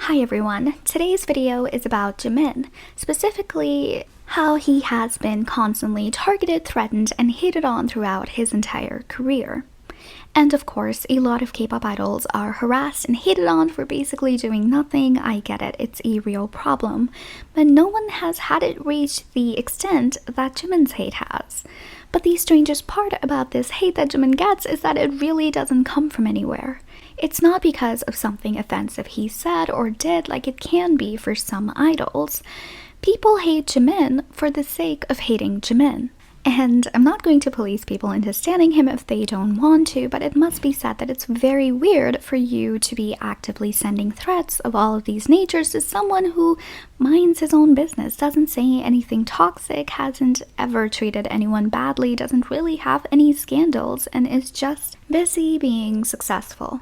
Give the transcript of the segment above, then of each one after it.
Hi everyone, today's video is about Jimin, specifically how he has been constantly targeted, threatened, and hated on throughout his entire career. And of course, a lot of K-pop idols are harassed and hated on for basically doing nothing. I get it, it's a real problem, but no one has had it reach the extent that Jimin's hate has. But the strangest part about this hate that Jimin gets is that it really doesn't come from anywhere. It's not because of something offensive he said or did like it can be for some idols. People hate Jimin for the sake of hating Jimin. And I'm not going to police people into standing him if they don't want to, but it must be said that it's very weird for you to be actively sending threats of all of these natures to someone who minds his own business, doesn't say anything toxic, hasn't ever treated anyone badly, doesn't really have any scandals, and is just busy being successful.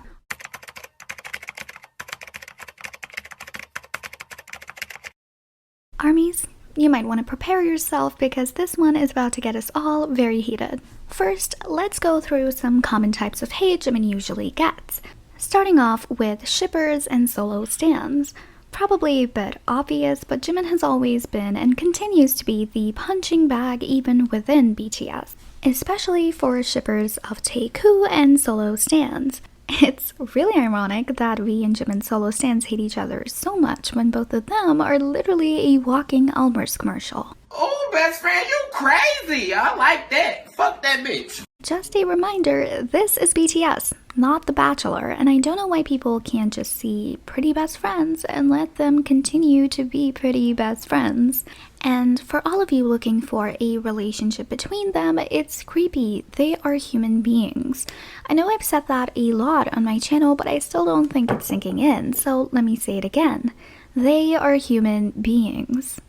Armies, you might want to prepare yourself because this one is about to get us all very heated. First, let's go through some common types of hate Jimin usually gets, starting off with shippers and solo stans. Probably a bit obvious, but Jimin has always been and continues to be the punching bag even within BTS, especially for shippers of Taeku and solo stans. It's really ironic that V and Jimin solo stans hate each other so much when both of them are literally a walking Elmer's commercial. Oh, best friend, you crazy! I like that. Fuck that bitch. Just a reminder, this is BTS, not The Bachelor, and I don't know why people can't just see pretty best friends and let them continue to be pretty best friends. And for all of you looking for a relationship between them, it's creepy. They are human beings. I know I've said that a lot on my channel, but I still don't think it's sinking in, so let me say it again. They are human beings.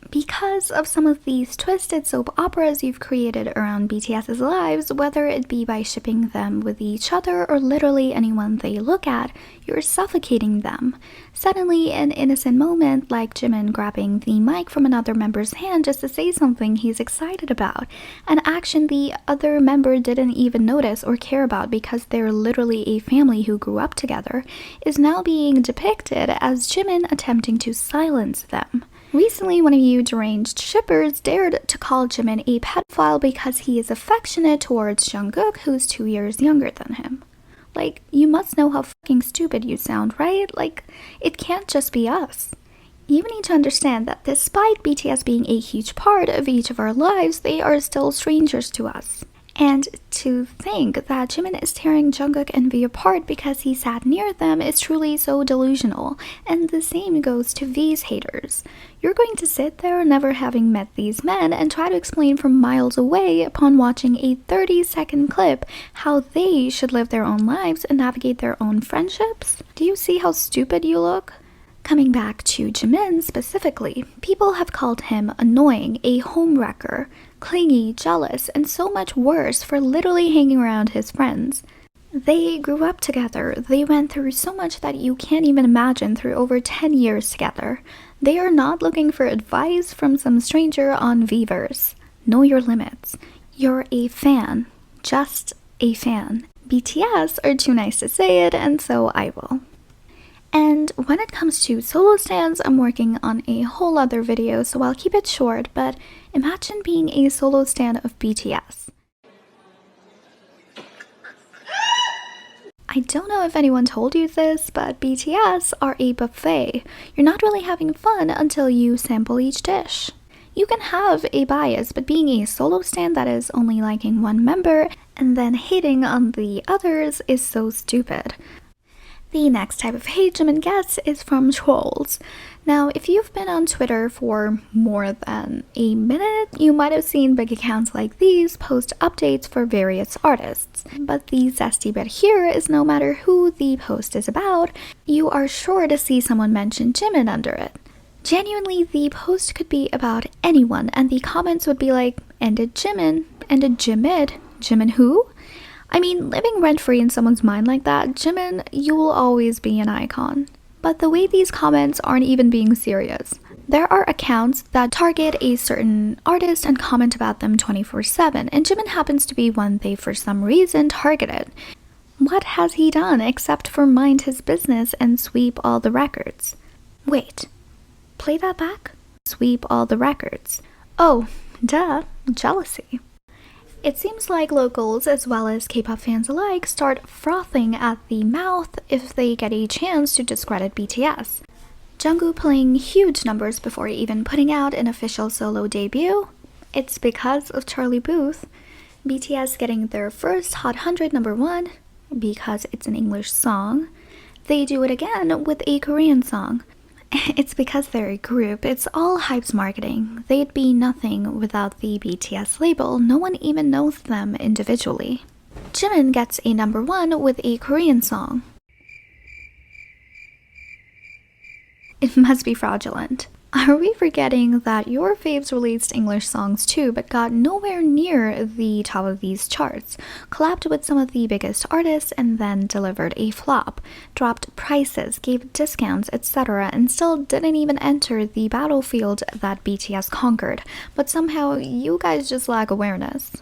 Because of some of these twisted soap operas you've created around BTS's lives, whether it be by shipping them with each other or literally anyone they look at, you're suffocating them. Suddenly, an innocent moment like Jimin grabbing the mic from another member's hand just to say something he's excited about, an action the other member didn't even notice or care about because they're literally a family who grew up together, is now being depicted as Jimin attempting to silence them. Recently, one of you deranged shippers dared to call Jimin a pedophile because he is affectionate towards Jungkook, who's 2 years younger than him. Like, you must know how fucking stupid you sound, right? Like, it can't just be us. You need to understand that despite BTS being a huge part of each of our lives, they are still strangers to us. And to think that Jimin is tearing Jungkook and V apart because he sat near them is truly so delusional, and the same goes to V's haters. You're going to sit there never having met these men and try to explain from miles away upon watching a 30-second clip how they should live their own lives and navigate their own friendships? Do you see how stupid you look? Coming back to Jimin specifically, people have called him annoying, a homewrecker, clingy, jealous, and so much worse for literally hanging around his friends. They grew up together. They went through so much that you can't even imagine through over 10 years together. They are not looking for advice from some stranger on Vverse. Know your limits. You're a fan. Just a fan. BTS are too nice to say it, and so I will. And when it comes to solo stans, I'm working on a whole other video, so I'll keep it short, but imagine being a solo stan of BTS. I don't know if anyone told you this, but BTS are a buffet. You're not really having fun until you sample each dish. You can have a bias, but being a solo stan that is only liking one member and then hating on the others is so stupid. The next type of hate Jimin gets is from trolls. Now, if you've been on Twitter for more than a minute, you might have seen big accounts like these post updates for various artists. But the zesty bit here is no matter who the post is about, you are sure to see someone mention Jimin under it. Genuinely, the post could be about anyone, and the comments would be like, ended Jimin, ended Jimid, Jimin who? I mean, living rent-free in someone's mind like that, Jimin, you'll always be an icon. But the way these comments aren't even being serious. There are accounts that target a certain artist and comment about them 24/7, and Jimin happens to be one they for some reason targeted. What has he done except for mind his business and sweep all the records? Wait, play that back? Sweep all the records. Oh, duh, jealousy. It seems like locals as well as K-pop fans alike start frothing at the mouth if they get a chance to discredit BTS. Jungkook playing huge numbers before even putting out an official solo debut? It's because of Charlie Puth. BTS getting their first Hot 100 #1 because it's an English song. They do it again with a Korean song. It's because they're a group. It's all hype's marketing. They'd be nothing without the BTS label. No one even knows them individually. Jimin gets a #1 with a Korean song. It must be fraudulent. Are we forgetting that your faves released English songs too, but got nowhere near the top of these charts, collabed with some of the biggest artists and then delivered a flop, dropped prices, gave discounts, etc., and still didn't even enter the battlefield that BTS conquered, but somehow you guys just lack awareness.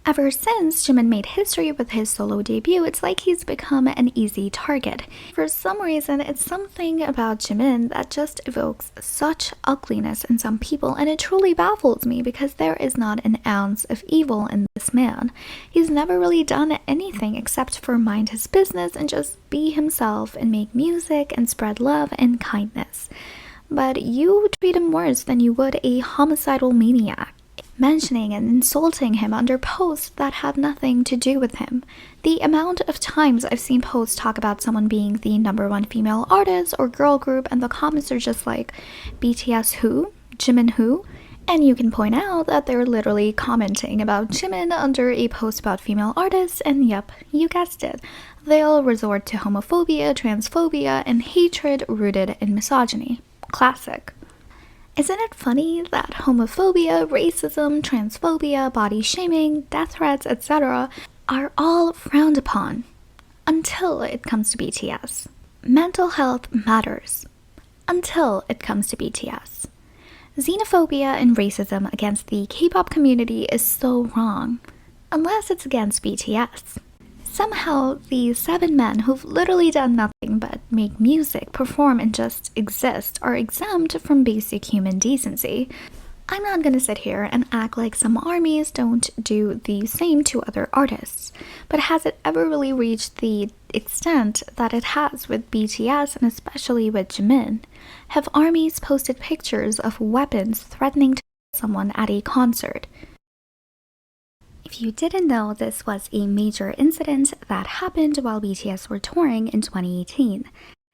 Ever since Jimin made history with his solo debut, it's like he's become an easy target. For some reason, it's something about Jimin that just evokes such ugliness in some people, and it truly baffles me because there is not an ounce of evil in this man. He's never really done anything except for mind his business and just be himself and make music and spread love and kindness. But you treat him worse than you would a homicidal maniac, mentioning and insulting him under posts that have nothing to do with him. The amount of times I've seen posts talk about someone being the #1 female artist or girl group and the comments are just like, BTS who? Jimin who? And you can point out that they're literally commenting about Jimin under a post about female artists, and yep, you guessed it. They'll resort to homophobia, transphobia, and hatred rooted in misogyny. Classic. Isn't it funny that homophobia, racism, transphobia, body shaming, death threats, etc. are all frowned upon? Until it comes to BTS. Mental health matters. Until it comes to BTS. Xenophobia and racism against the K-pop community is so wrong. Unless it's against BTS. Somehow, these 7 men who've literally done nothing but make music, perform, and just exist are exempt from basic human decency. I'm not gonna sit here and act like some armies don't do the same to other artists, but has it ever really reached the extent that it has with BTS and especially with Jimin? Have armies posted pictures of weapons threatening to kill someone at a concert? If you didn't know, this was a major incident that happened while BTS were touring in 2018.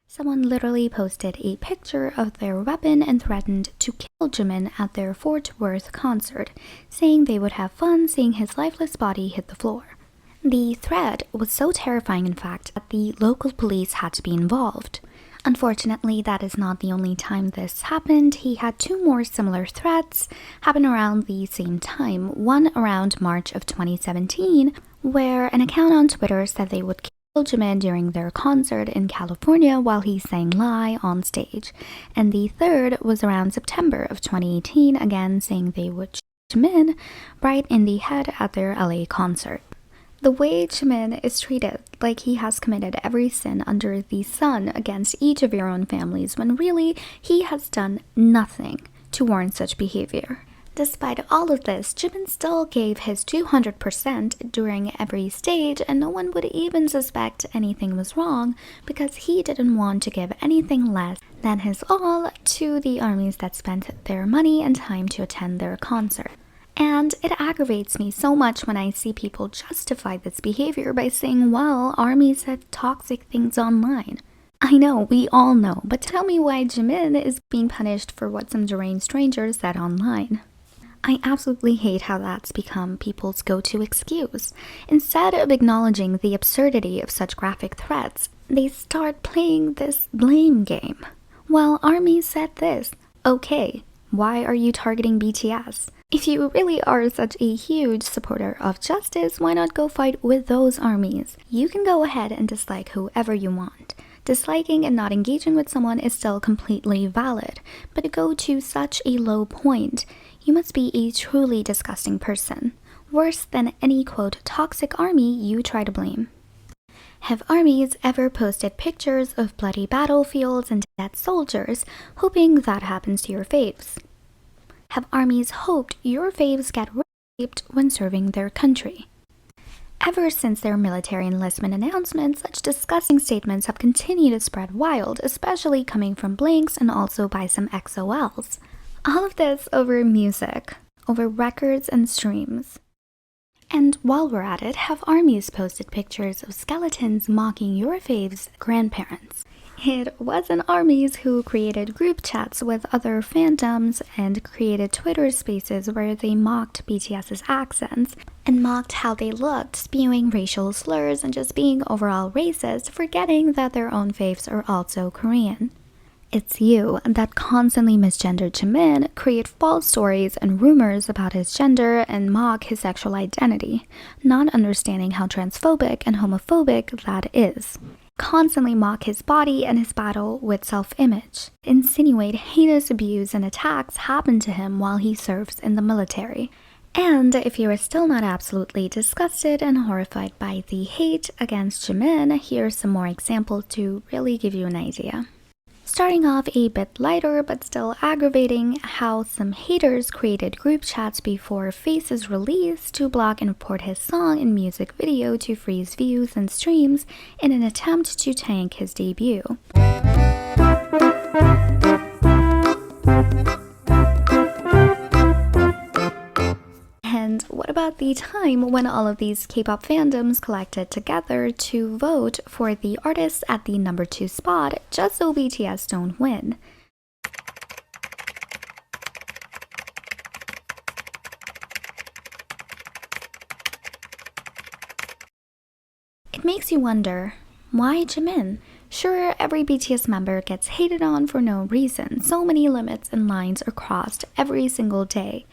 Someone literally posted a picture of their weapon and threatened to kill Jimin at their Fort Worth concert, saying they would have fun seeing his lifeless body hit the floor. The threat was so terrifying, in fact, that the local police had to be involved. Unfortunately, that is not the only time this happened. He had 2 more similar threats happen around the same time. One around March of 2017, where an account on Twitter said they would kill Jimin during their concert in California while he sang Lie on stage. And the third was around September of 2018, again saying they would shoot Jimin right in the head at their LA concert. The way Jimin is treated like he has committed every sin under the sun against each of your own families, when really he has done nothing to warrant such behavior. Despite all of this, Jimin still gave his 200% during every stage, and no one would even suspect anything was wrong because he didn't want to give anything less than his all to the armies that spent their money and time to attend their concert. And it aggravates me so much when I see people justify this behavior by saying, well, armies said toxic things online. I know, we all know, but tell me why Jimin is being punished for what some deranged stranger said online. I absolutely hate how that's become people's go-to excuse. Instead of acknowledging the absurdity of such graphic threats, they start playing this blame game. Well, army said this. Okay, why are you targeting BTS? If you really are such a huge supporter of justice, why not go fight with those armies? You can go ahead and dislike whoever you want. Disliking and not engaging with someone is still completely valid, but to go to such a low point, you must be a truly disgusting person. Worse than any, quote, toxic army you try to blame. Have armies ever posted pictures of bloody battlefields and dead soldiers, hoping that happens to your faves? Have armies hoped your faves get raped when serving their country? Ever since their military enlistment announcements, such disgusting statements have continued to spread wild, especially coming from Blinks and also by some XOLs. All of this over music, over records and streams. And while we're at it, have armies posted pictures of skeletons mocking your faves' grandparents? It wasn't armies who created group chats with other fandoms and created Twitter spaces where they mocked BTS's accents and mocked how they looked, spewing racial slurs and just being overall racist, forgetting that their own faves are also Korean. It's you that constantly misgendered Jimin, create false stories and rumors about his gender, and mock his sexual identity, not understanding how transphobic and homophobic that is. Constantly mock his body and his battle with self-image. Insinuate heinous abuse and attacks happen to him while he serves in the military. And if you are still not absolutely disgusted and horrified by the hate against Jimin, here's some more examples to really give you an idea. Starting off a bit lighter but still aggravating, how some haters created group chats before Face's release to block and report his song and music video to freeze views and streams in an attempt to tank his debut. And what about the time when all of these K-pop fandoms collected together to vote for the artists at the number 2 spot just so BTS don't win? It makes you wonder, why Jimin? Sure, every BTS member gets hated on for no reason. So many limits and lines are crossed every single day.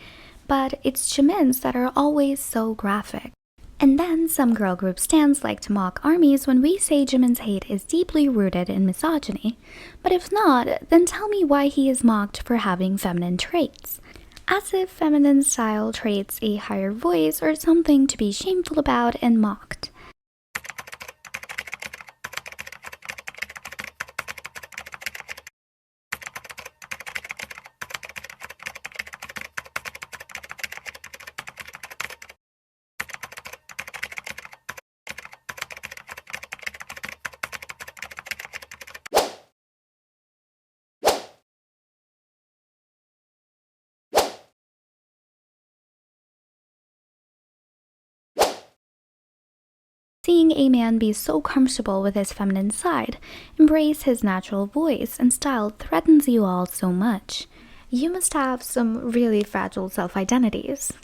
But it's Jimin's that are always so graphic. And then some girl group stans like to mock armies when we say Jimin's hate is deeply rooted in misogyny. But if not, then tell me why he is mocked for having feminine traits. As if feminine style traits a higher voice or something to be shameful about and mocked. Seeing a man be so comfortable with his feminine side, embrace his natural voice and style threatens you all so much. You must have some really fragile self-identities.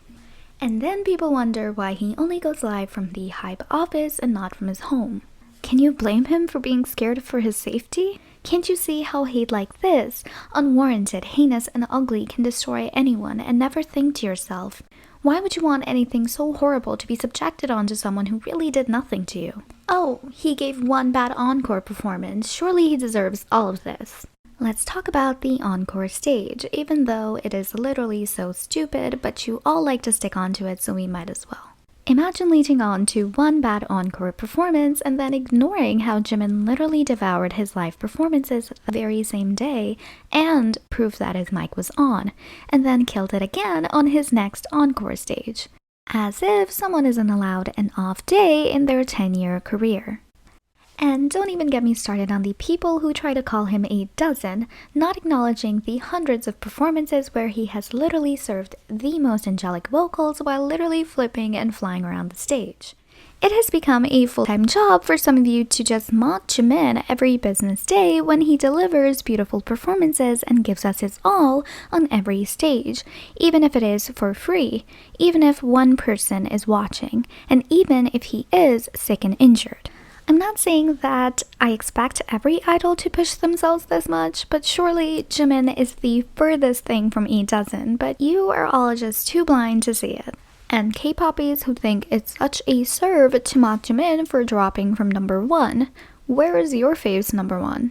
And then people wonder why he only goes live from the Hype office and not from his home. Can you blame him for being scared for his safety? Can't you see how hate like this, unwarranted, heinous, and ugly, can destroy anyone and never think to yourself, why would you want anything so horrible to be subjected onto someone who really did nothing to you? Oh, he gave one bad encore performance. Surely he deserves all of this. Let's talk about the encore stage, even though it is literally so stupid, but you all like to stick onto it, so we might as well. Imagine leading on to one bad encore performance and then ignoring how Jimin literally devoured his live performances the very same day and proved that his mic was on, and then killed it again on his next encore stage. As if someone isn't allowed an off day in their 10-year career. And don't even get me started on the people who try to call him a dozen, not acknowledging the hundreds of performances where he has literally served the most angelic vocals while literally flipping and flying around the stage. It has become a full-time job for some of you to just mock Jimin every business day when he delivers beautiful performances and gives us his all on every stage, even if it is for free, even if one person is watching, and even if he is sick and injured. I'm not saying that I expect every idol to push themselves this much, but surely Jimin is the furthest thing from a dozen, but you are all just too blind to see it. And K-poppies who think it's such a serve to mock Jimin for dropping from number 1, where is your fave's number 1?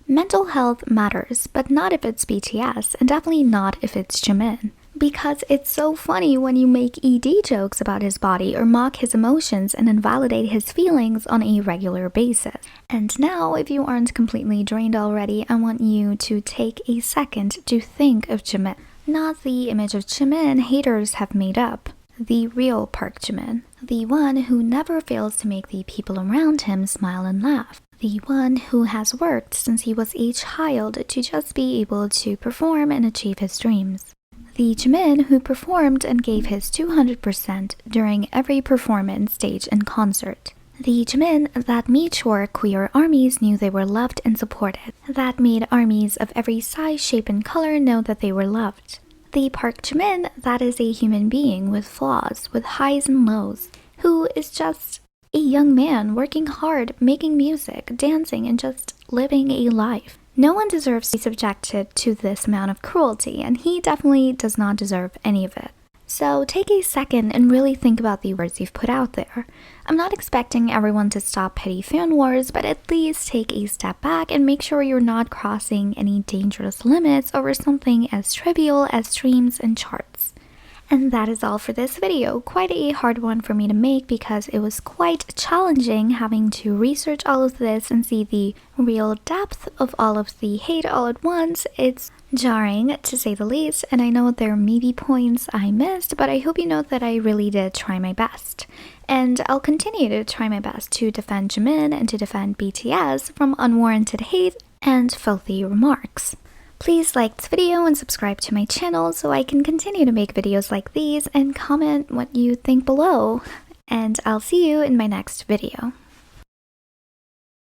Mental health matters, but not if it's BTS, and definitely not if it's Jimin. Because it's so funny when you make ED jokes about his body or mock his emotions and invalidate his feelings on a regular basis. And now, if you aren't completely drained already, I want you to take a second to think of Jimin. Not the image of Jimin haters have made up. The real Park Jimin. The one who never fails to make the people around him smile and laugh. The one who has worked since he was a child to just be able to perform and achieve his dreams. The Jimin who performed and gave his 200% during every performance, stage, and concert. The Jimin that made sure queer armies knew they were loved and supported. That made armies of every size, shape, and color know that they were loved. The Park Jimin that is a human being with flaws, with highs and lows, who is just a young man working hard, making music, dancing, and just living a life. No one deserves to be subjected to this amount of cruelty, and he definitely does not deserve any of it. So take a second and really think about the words you've put out there. I'm not expecting everyone to stop petty fan wars, but at least take a step back and make sure you're not crossing any dangerous limits over something as trivial as streams and charts. And that is all for this video. Quite a hard one for me to make because it was quite challenging having to research all of this and see the real depth of all of the hate all at once. It's jarring to say the least, and I know there may be points I missed, but I hope you know that I really did try my best. And I'll continue to try my best to defend Jimin and to defend BTS from unwarranted hate and filthy remarks. Please like this video and subscribe to my channel so I can continue to make videos like these, and comment what you think below. And I'll see you in my next video.